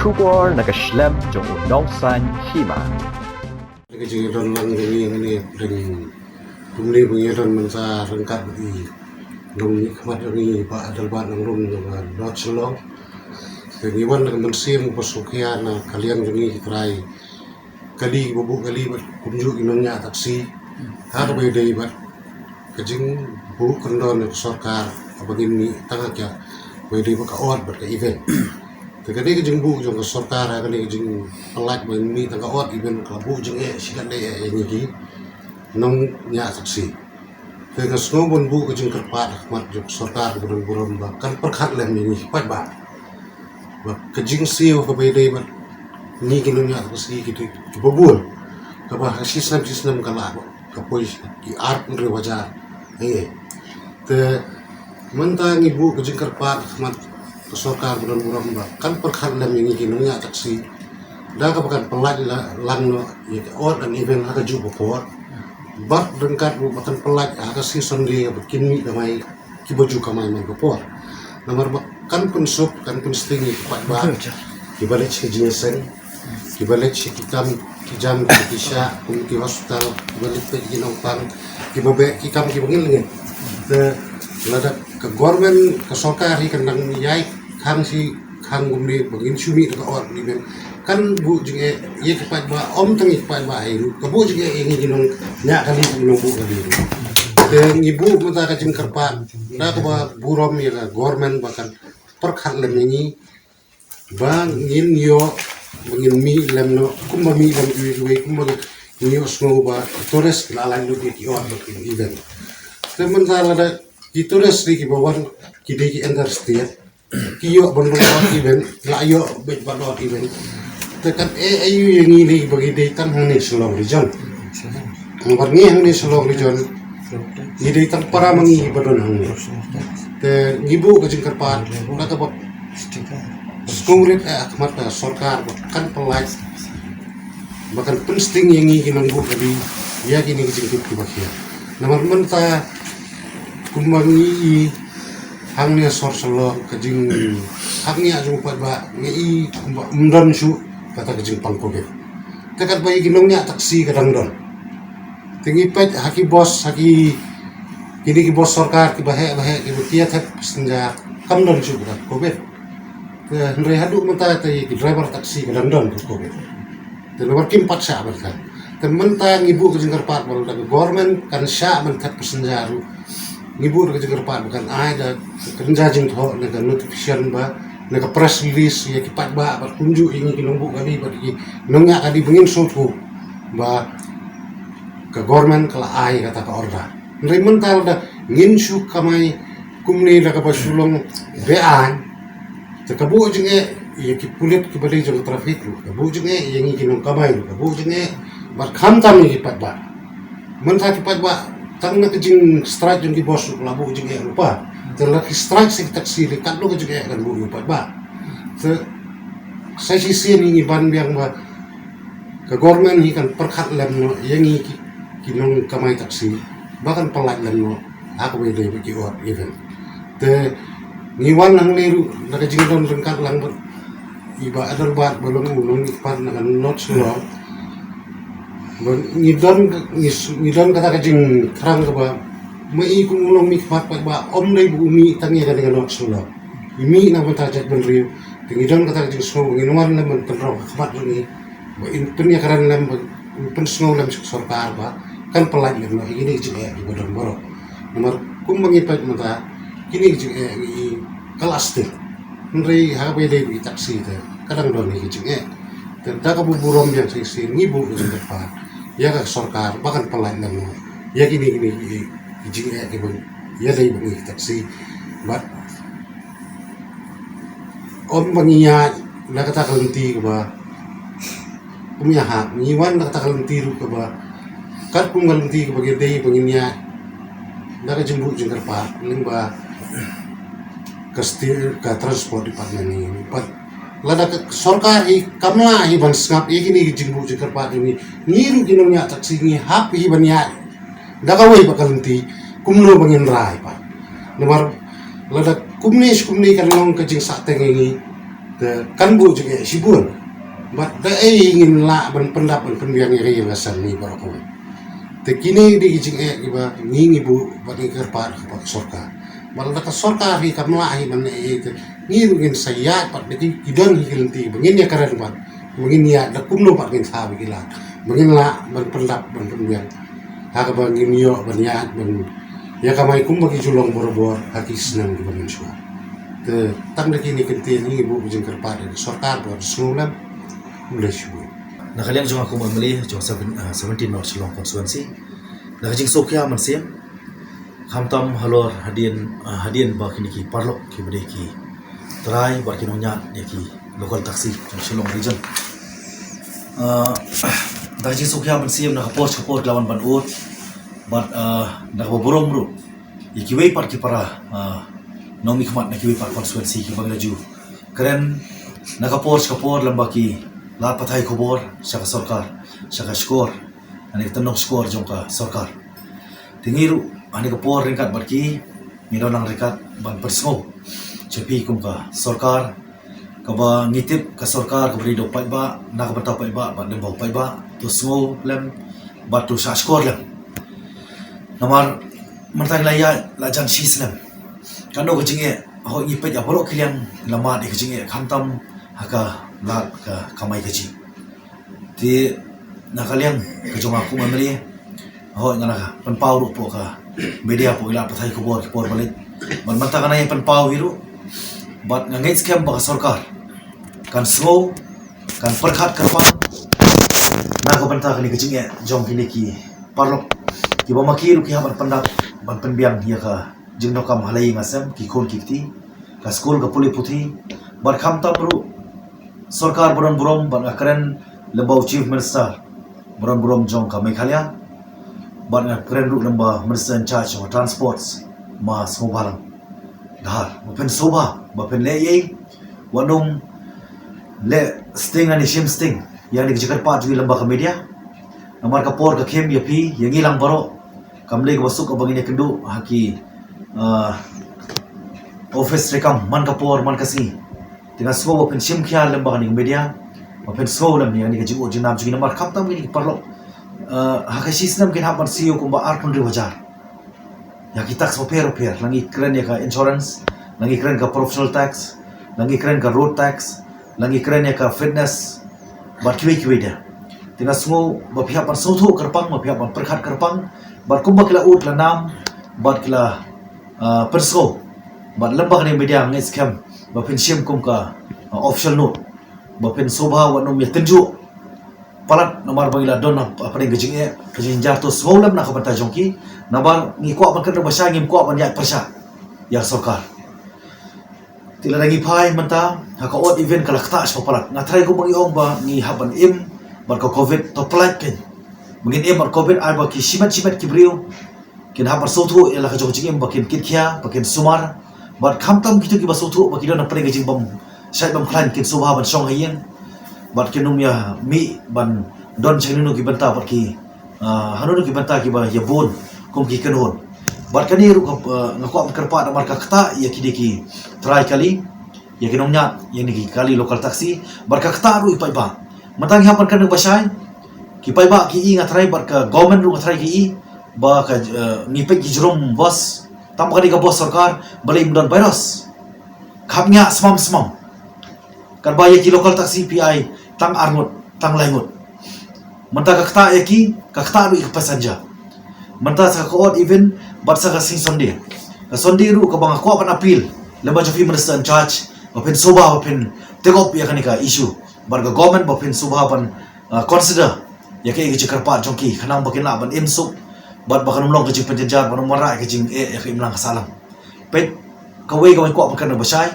Kubor nakaslem jong unongsan hima. Kasi ron lang ini dan dumli punya ron mensa rengkat di nung nikmat ini pak dalbat nang rum dengan dot selong dan iwan dengan mensim pasukian kalian ini kerai kali bubuk kali kunjuk inongnya taksi har beda ibat kajing bu kendon sorkar abagin ni tangak ya beda baka ot berka event Tegade kajing bu jong sorkar kali kajing pelat mi tangak ot event kelabu jeng sikat de nyiki nong nya taksi Tega snowbon bu kajing kerpat mat jong sorkar burung bahkan perkat lem ini pat ba kajing siu ka beda ibat ni kinongnya taksi gitu bobul kabah sistem kala kapoi ki art ngre wajar te mentang ibu kajing kerpat mat sorkar burung kan perkat lem ini kinongnya taksi dah kapakan pelat lang no or dan event haka ju bopor bat dengkat bu makan pelat haka season dia bikin mi damai ki baju kamai man bopor nomor kan pensup kan penstingi kepat ba ki balik ke jinesen ki balik ki jam ki kisha ki hospital ki balik ke ginongpang ki bobe ki kam ki bengil te lada ke government ke sorkar hi kendang yai kang si kang gumni bengin sumi ke or ni ben kan bu jinge ye kepat ba om tangi kepat ba ai ke bu jinge ini ginong nya kali ginong bu kali te ibu mata ka jing kerpa na ka ba burom ya government bahkan perkhat lem ini bang ngin yo bengin mi lem no kumba mi lem duwe kumba ni osno ba tores lalan lu ki or event te mentala da ki tores ki bawan ki de ki understand kiyo bandung event la yo bet badot event tekan ayu yang ini bagi daytan hang ni selong region nomor ni hang ni selong region ni daytan para mangi badon hang ni te ngibu ka jingkarpat na ka bak skungrit akmat sorkar kan pelat bahkan pensting yang ini kinanggu kadi ya kini jingkip ki bakia nomor menta kumangi hangnya sor selo kajing hangnya jumpa ba ngi umdan su kata kajing pangkobe tekat bayi ginongnya taksi kadang don tinggi pet haki bos haki kini ki bos sorkar ki bahe ki bukia tep senja kam don su kata kobe te ndre hadu menta te ki driver taksi kadang don kobe te nomor kim pat sa kan te menta ngibu kajing karpat bal da government kan sya men kat senja ngibur ke jegerpat bukan ada kerja jing tho nega notification ba nega press release ya kipat ba tunjuk ini kinumbu kali bagi nongnya kali bengin sutu ba ke government kala ai kata ka orda ndai mental da ngin su kamai kumni da ka basulong bean te kabu jinge ya ki pulit ki bali jong traffic lu kabu jinge yang kinong kamai lu kabu jinge bar kham tam ni kipat ba mental kipat ba tang na kajing strike yung gibos labu jing lupa terlaki strike si taksi di katlo kajing kan bu lupa ba sa sisi ni ban biang ba ke government ni kan perkat lem no yang kinong kamay taksi bahkan pelat lem no aku bede bagi or event te ngiwan nang leru na kajing don rengkat lang iba adal bat belum ulung ipan na not sulong ngidon kata kajing terang ke ba mai ku ulong mi khat ba om dai bu mi tangi ka dengan sula imi na bata jat benriu ngidon kata kajing snow nginuan lem tenro khat ni ba in punya karan lem pen snow lem sorkar ba kan pelat lem no ini jing di bodon boro nomor kum mengipat mata kini jing kelas teh ndri ha be dai taksi te kadang don ni jing dan da ka buburom yang sisi ngibu ke depan ya ka sorkar bahkan pelat lem ya gini jing ya dai bungi taksi bat om bangiya na kata kalenti ba punya hak ngiwan na kata kalenti ru ba kat pun kalenti ba gede banginya na ka jembu jing karpa limba kastir ka transport department ini pat lada sorkar kamla ban skap gini jingbu jikar pat ini niru ginomnya taksi ni hap ban ya daga wei bakalenti kumno bangin rai pat nomor lada kumni kan long kajing sa teng ini kan bu juga sibun mat ingin la ban pendap ban penbiang yang asan ni barakong kini di jing iba ngingi bu ban kerpa sorka malah kata sorka ri kamla hi ban itu ngin saya pat di kidang hilti bengin ya karen pat bengin ya da kumno pat ngin sabi gila bengin la ban pendap ban penbiang haka bangin yo ban ya ban ya kamai kum bagi julong bor-bor haki senang di bangin suar tang da kini kenti ni bu jing kerpa di sorka buat senulam mulai syukur. Nakaliang jong ako mamali jong 17 North Shillong constituency. Nakajing sokya man siya. Kamtam halor hadian ba kini ki parlok ki bade ki try ba kinongnya ki local taxi jong Shillong region. Nakajing sokya man siya nakapos lawan banut. But nakaboborong bro. Ikiway par ki para nomi kmat nakiway par constituency ki baglaju. Keren nakapos lamba ki lahat patay kubor siya ka sorkar siya ka skor ani tanong skor jong ka sorkar tingiru ani ka por ringkat barki ngiro nang ringkat ban persmo cepi kum ka sorkar ka ba ngitip ka sorkar ka beri do pai ba na ka bata pai ba ban dembo pai ba tu smo lem batu sa skor lem namar mentang laya la jan sis lem kando ka jinge ho ngipet ya boro kilian lama de ka jinge khamtam haka lat ka kamay kaji ti nakaliang kajong aku mamali ho ngala panpau ru po ka media po ila pathai ko por balik man mata kana yang panpau hiru bat ngait scam ba sarkar kan slow kan perkhat karpang na ko panta kali kajing ya jong kini ki parlok ki ba makiru ki haban pandak ban penbiang ya ka jingno kam halai ngasam ki khon kikti ka school ka puli puthi bar kham ta ru Sarkar buron ban akren lembau chief minister buron jong ka Meghalaya ban akren ru lembau minister in charge of transports ma sobalang dahar mapen soba mapen le ye wanung le sting ani shim sting yang di Jakarta juga lembau ka media namar ka por ka kem yapi yang ilang baro kamle ka basuk ka bangine kendu haki office rekam man ka por man kasi dengan semua wapen sim kia lembah ni media wapen semua lem ni kaji uji nam juga namar kaptam ni parlo hakashi sistem kin hapan CEO kumba arpun riwajar ya kita semua per langi keren ya ka insurance langi keren ka professional tax langi keren ka road tax langi keren ya ka fitness bat kiwi dia dengan semua bapihapan sotu kerpang bapihapan perkhat kerpang bat kumba kila ut lanam bat kila perso bat lembah ni media ngai scam bapin sim kum ka official note bapin sobha wanum ya tenju palat nomor bangila don apa ni gejing jatuh semalam nak kata jongki nabar ngi ko ban kan bahasa ngim ko ban ya persa ya sarkar tila lagi pai menta haka ot event kala kta so palat ngatrai ko bangi ong ba ngi haban im bar ko covid to palat ken mungkin im bar covid ai ba ki simat ki brio kin habar sotu ya la ka jonging bakin kitkia bakin sumar bat khamtam kitu ki basotu ba kidon apre gajing bam sai bam klan kin subha ban song hayen bat kinum ya mi ban don chenunu ki banta bat ki hanunu ki banta ki ba ya bon kum ki kanon bat kani ru ngako kerpa namar ka kta ya kidiki try kali ya kinom nya ya ni kali local taxi bat ka kta ru ipai ba matang hapan kan basai ki pai ba ki inga try bat ka government ru try ki ba ka ngipek ki jrom bos tam kali ka bos sarkar balai mudan virus khamnya semam kan baya ki local taxi PI tang arngut tang laingut menta ka kta eki ka kta ru ik pasanja menta sa ko event bat sa ka sing sonde ka sonde ru ka bang ko apan appeal leba jofi minister in charge open soba open tegop ya kanika issue barga government open soba pan consider ya ke Jakarta jongki khanang bakin la ban imsuk bat bakan umlong kecing penjejar ban umara kecing ya ke imlang salam pet kawai kawai ko apan basai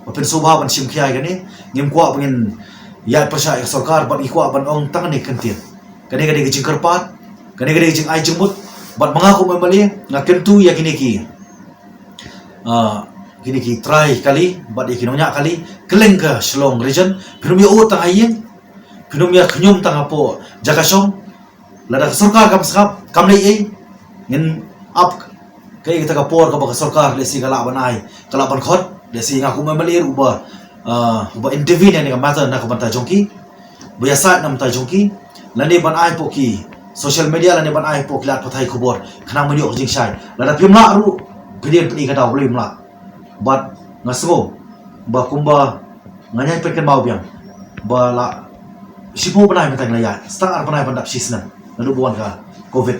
open soba ban sim kiai gani ngim ko pengin ya persa ya sarkar ban ikwa ban ong tangan ni kentin kani kecing kerpat kani kecing ai jemut bat mengaku membeli ngaken tu ya kini ki try kali bat ikinonya kali keleng ke Shillong region pinum ya utang ayen pinum ya knyum tang apo jakasong lada sarkar kam sakap kam nei ngin up kay kita kapor ka baka sarkar lesi kala banai kala ban khot lesi ngaku membeli ubah ba intervene ni matter na kabanta jongki biasa nam ta jongki lani ban ai poki social media lani ban ai pok lat pathai khobor khanang mani ok jing sai lada pimla ru video pni ka daw blimla but ngaso ba kumba nganyai peken mau biang ba la sipo banai matang laya stang ar banai bandap sisna lalu buan ka covid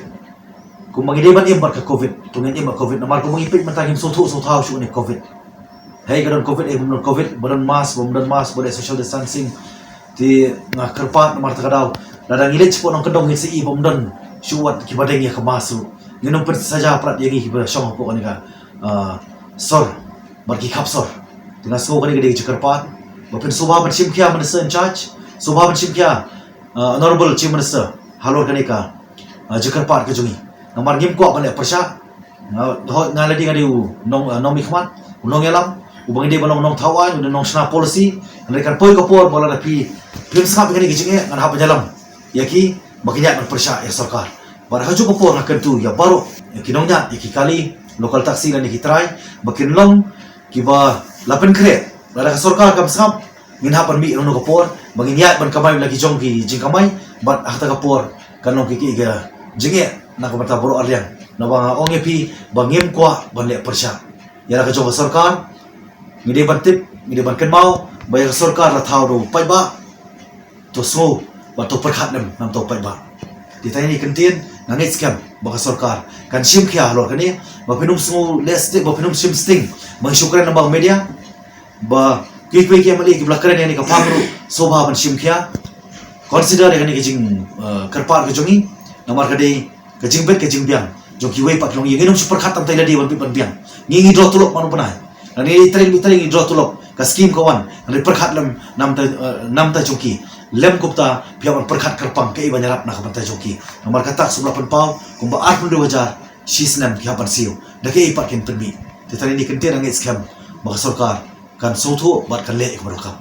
kung mangide ban imbar ka covid tungen imbar covid namar kung mangipit matang him so thau shu ni covid hey kadon covid bumdon covid badan mas bode social distancing ti nga kerpat namar takadaw ladang ilet po nang kedong si bumdon shuwat ki badeng ya kamasu nginum per saja prat yangi ki syong po kanika sor barki kapsor tina so kanika de kerpat bapin subha ban simkia minister in charge subha ban simkia honorable chief minister halor kanika jekerpat ke jungi namar ngim ko ban persya ngaladi ngadiu nong mikmat nong yalam ubang ide balong nong tawan udah nong sna policy mereka poi kapor bola tapi film skap kini gijinge ngan hap jalam yaki makinya nang persya ya sarkar bar haju kapor nak kentu ya baru yaki nongnya yaki kali lokal taksi lan yaki try bakin long kiba lapen kre lara sarkar kam skap min hapan mi nong kapor bangin ya ban kamai lagi jong ki jingkamai bat hata kapor kanong kiki ga jinge nak bata boro arlian nabang ongepi bangim kwa banle persya ya ka jong sarkar ngide ban tip ngide ban kenmau bayar sarkar la thau do pai ba to so ba to perkhat nam to pai ba ditanya ni kentin nangit scam ba sarkar kan sim khia lor kani ba pinum smo leste ba pinum sim sting bang syukran nambang media ba ki mali ki blakran ni ka pamru sobha ban sim khia consider kani ki jing kerpar ke jongi namar kade ke jing bet ke jing biang joki wei pak long nginum super khatam tai ladi ban pi ban biang ngi dro tulok manu panai ani tering draw tulok ka scheme kawan ani perkhat lam nam ta joki lem kupta piaman perkhat kerpang ke ibanyarap na kabanta joki nomor kata sebelah penpau kumba 82,000 sisnan ki hapan siu dake ipat ken penbi tetani ni kentir angit scam maka sarkar kan soto bat kan le ikbarokam